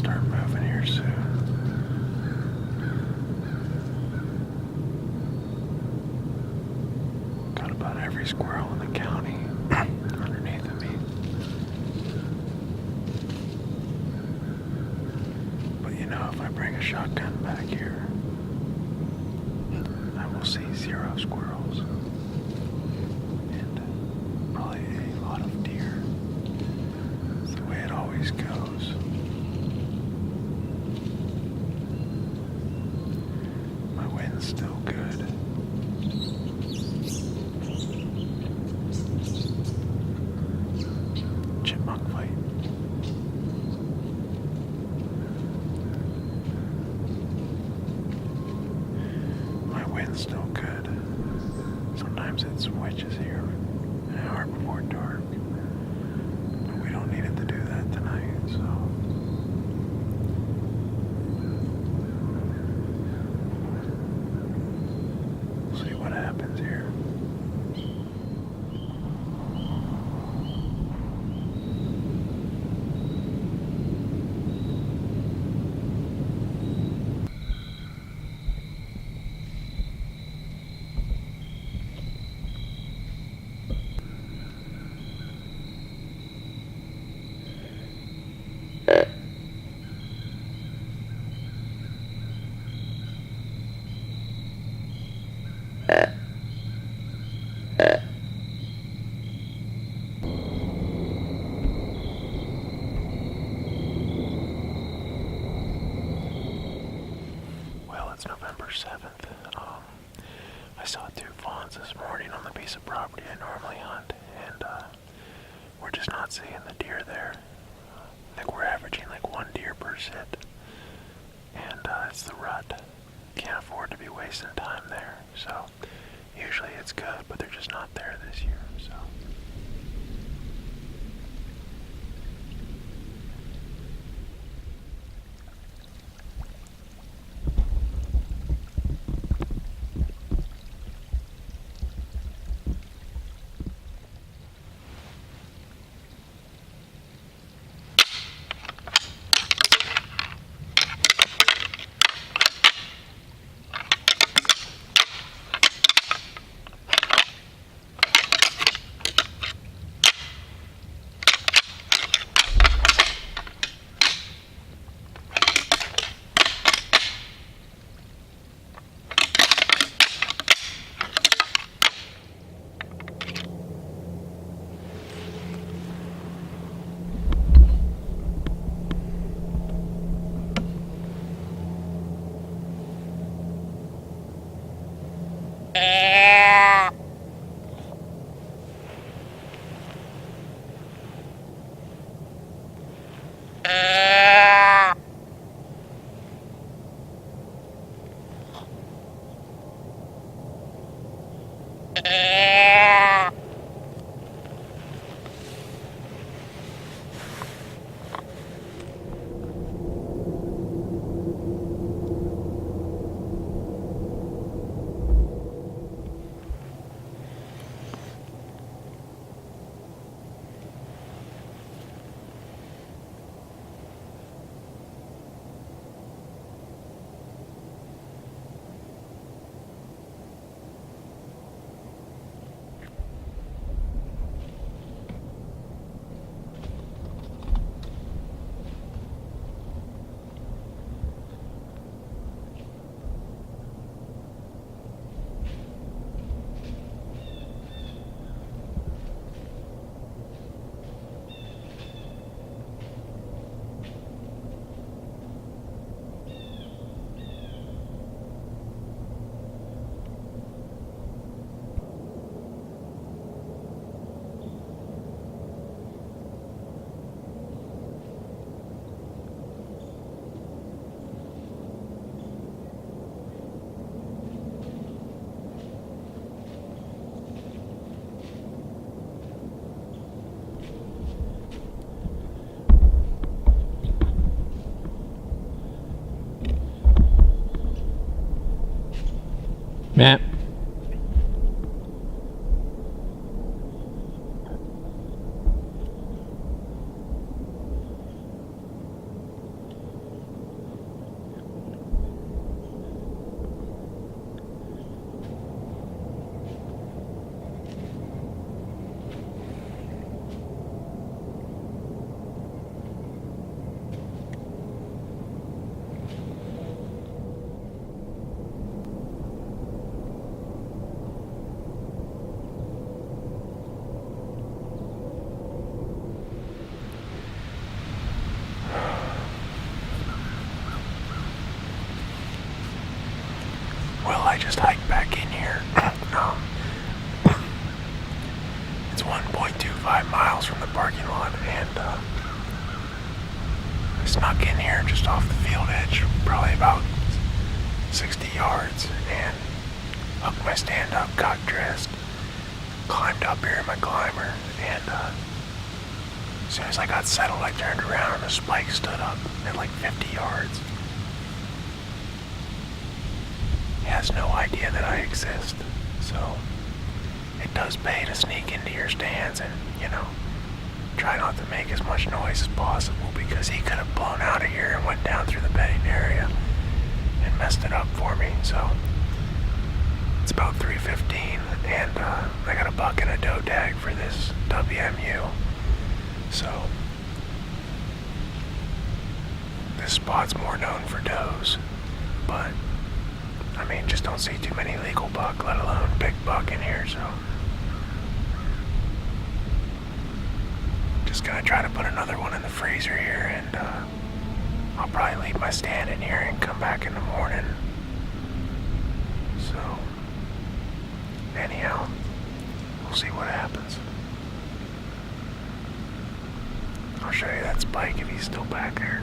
start moving here soon. Got about every squirrel in the county underneath of me. But you know, if I bring a shotgun back here, I will see 0 squirrels. And probably a lot of deer. It's the way it always goes. My wind's still good. Chipmunk fight. My wind's still good. Sometimes it switches here an hour before dark. But we don't need it to do that tonight, so. We'll see what happens here. Well, it's November 7th. I saw 2 fawns this morning on the piece of property I normally hunt, and we're just not seeing the deer there. I think we're averaging like 1 deer per sit, and it's the rut. Can't afford to be wasting time there, so usually it's good, but they're just not there this year, so. down, and I snuck in here just off the field edge, probably about 60 yards, and hooked my stand up, got dressed, climbed up here in my climber, and as soon as I got settled, I turned around and the spike stood up at like 50 yards. He has no idea that I exist, so it does pay to sneak into your stands and, try not to make as much noise as possible, because he could have blown out of here and went down through the bedding area and messed it up for me. So it's about 3:15, and I got a buck and a doe tag for this WMU. So this spot's more known for does, but just don't see too many legal buck, let alone big buck in here. So just gonna try to put another one in the freezer here, and I'll probably leave my stand in here and come back in the morning. So anyhow, we'll see what happens. I'll show you that spike if he's still back there.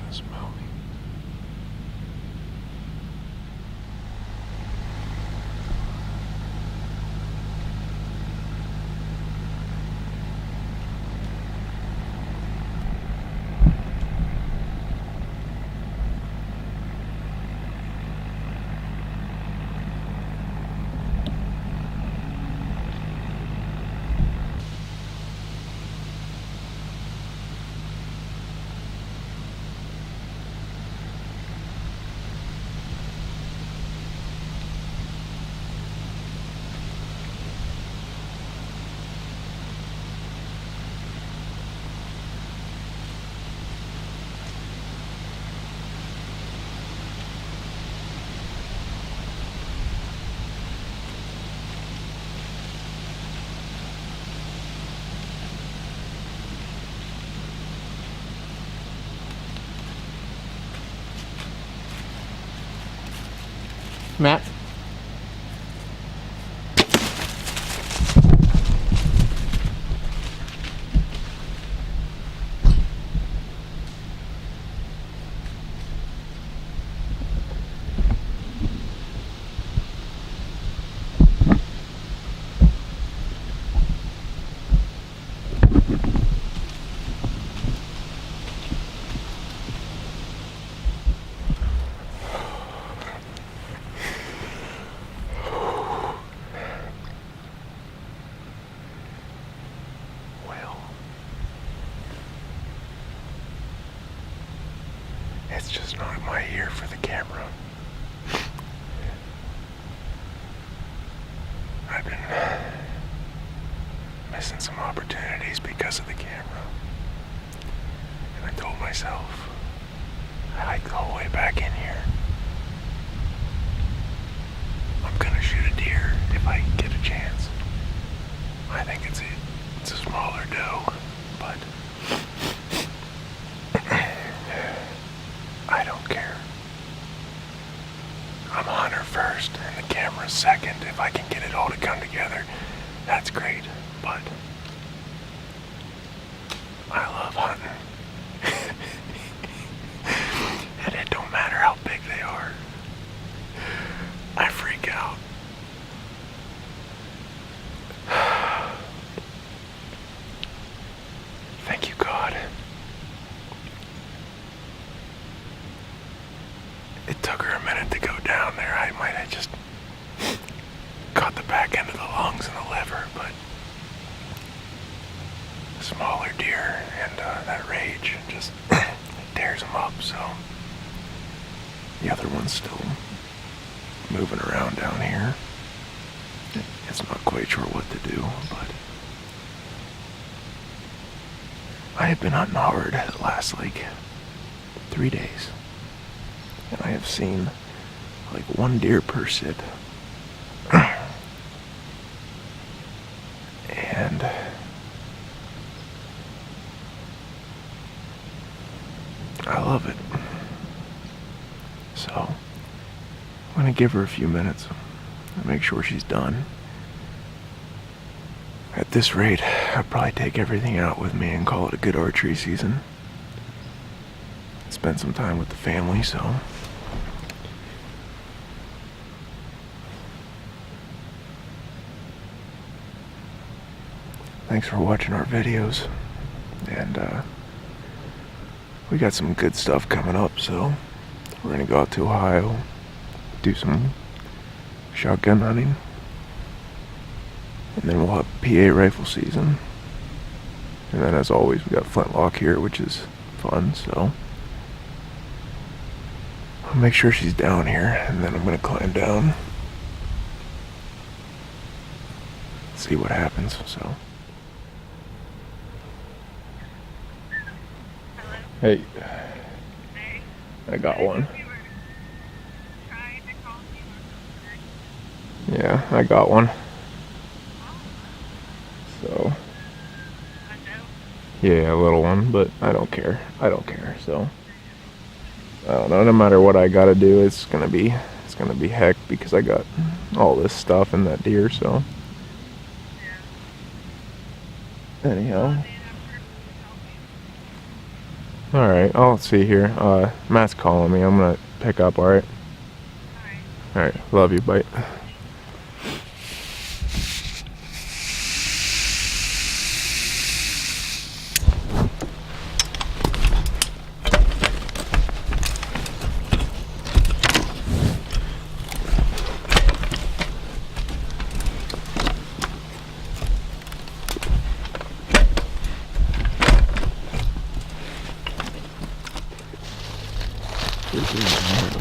Smell me. Matt? It's just not my year for the camera. I've been missing some opportunities because of the camera. myself. I hiked the whole way back in here. I'm gonna shoot a deer if I get a chance. I think it's a smaller doe, but I don't care. I'm a hunter first and the camera second. If I can get it all to come together, that's great, but I love hunting. And it don't matter how big they are. I freak out. Thank you, God. It took her a minute to go down there. I might have just caught the back end of the lungs and the liver, but smaller deer and that rage just tears them up, so the other one's still moving around down here. It's not quite sure what to do, but I have been hunting hard the last 3 days, and I have seen 1 deer per sit. And I love it. So I'm gonna give her a few minutes and make sure she's done. At this rate, I'll probably take everything out with me and call it a good archery season. Spend some time with the family, so thanks for watching our videos, and we got some good stuff coming up, so we're gonna go out to Ohio, do some shotgun hunting, and then we'll have PA rifle season. And then, as always, we got flintlock here, which is fun, so I'll make sure she's down here, and then I'm gonna climb down, see what happens. So hey, I got one. Yeah, I got one. So yeah, a little one, but I don't care. So I don't know. No matter what I gotta do, it's gonna be heck, because I got all this stuff and that deer. So anyhow, all right. I'll see here. Matt's calling me. I'm gonna pick up. All right. All right. Love you. Bye.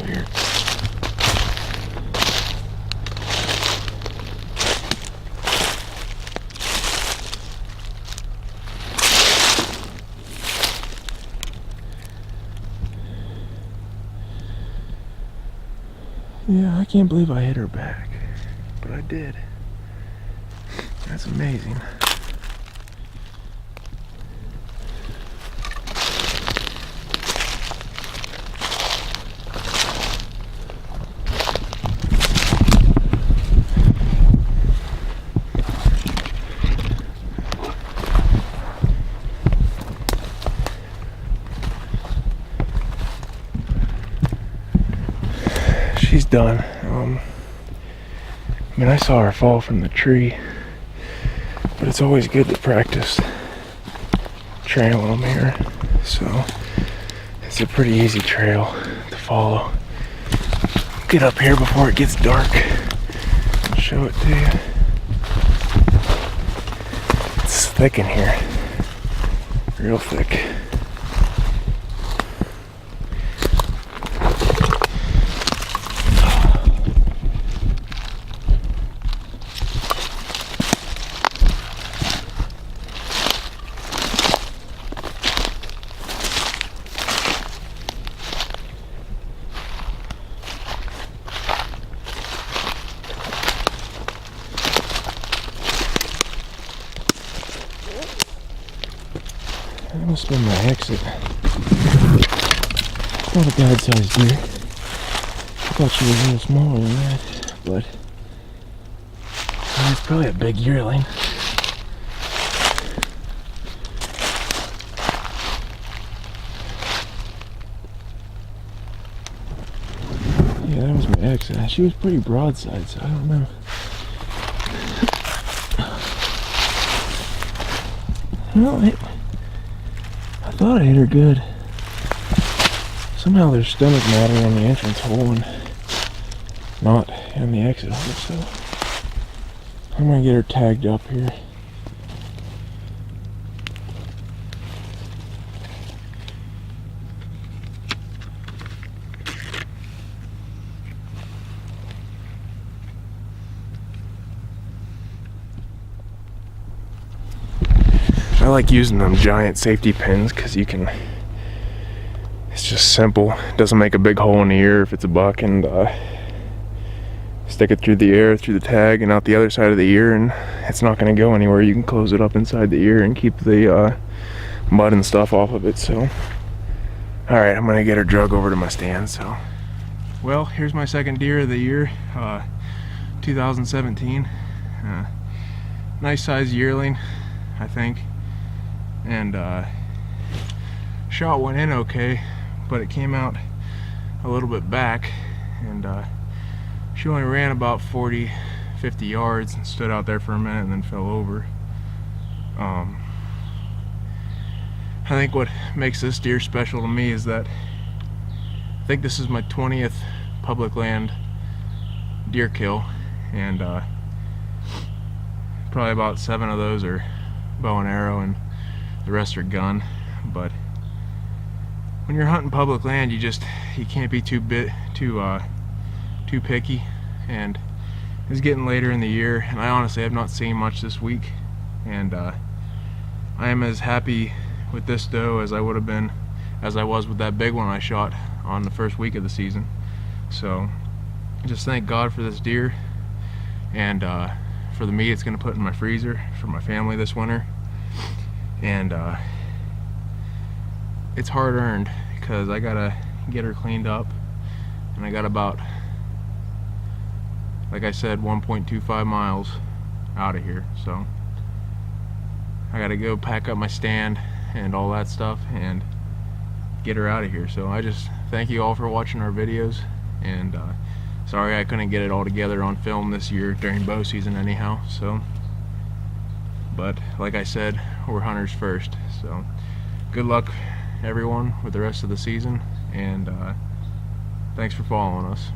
Here. Yeah, I can't believe I hit her back, but I did. That's amazing. She's done. I mean, I saw her fall from the tree, but it's always good to practice trailing them here. So it's a pretty easy trail to follow. Get up here before it gets dark. I'll show it to you. It's thick in here, real thick. That must have been my exit. Not a bad sized deer. I thought she was a little smaller than that, but it's probably a big yearling. Yeah, that was my exit. She was pretty broadside, so I don't know. Well, I thought I hit her good. Somehow there's stomach matter on the entrance hole and not in the exit hole, so I'm gonna get her tagged up here. I like using them giant safety pins because you can, it's just simple. It doesn't make a big hole in the ear if it's a buck, and stick it through the air, through the tag, and out the other side of the ear, and it's not going to go anywhere. You can close it up inside the ear and keep the mud and stuff off of it. So, alright, I'm going to get her drug over to my stand. So, well, here's my second deer of the year, 2017. Nice size yearling, I think. And shot went in okay, but it came out a little bit back, and she only ran about 40-50 yards and stood out there for a minute and then fell over. I think what makes this deer special to me is that I think this is my 20th public land deer kill, and probably about 7 of those are bow and arrow and the rest are gun. But when you're hunting public land, you can't be too picky, and it's getting later in the year, and I honestly have not seen much this week, and I am as happy with this doe as I would have been as I was with that big one I shot on the first week of the season. So just thank God for this deer, and for the meat it's going to put in my freezer for my family this winter. And it's hard earned because I gotta get her cleaned up, and I got about, like I said, 1.25 miles out of here, so I gotta go pack up my stand and all that stuff and get her out of here. So I just thank you all for watching our videos, and sorry I couldn't get it all together on film this year during bow season anyhow. So, but like I said, we're hunters first. So good luck everyone with the rest of the season, and thanks for following us.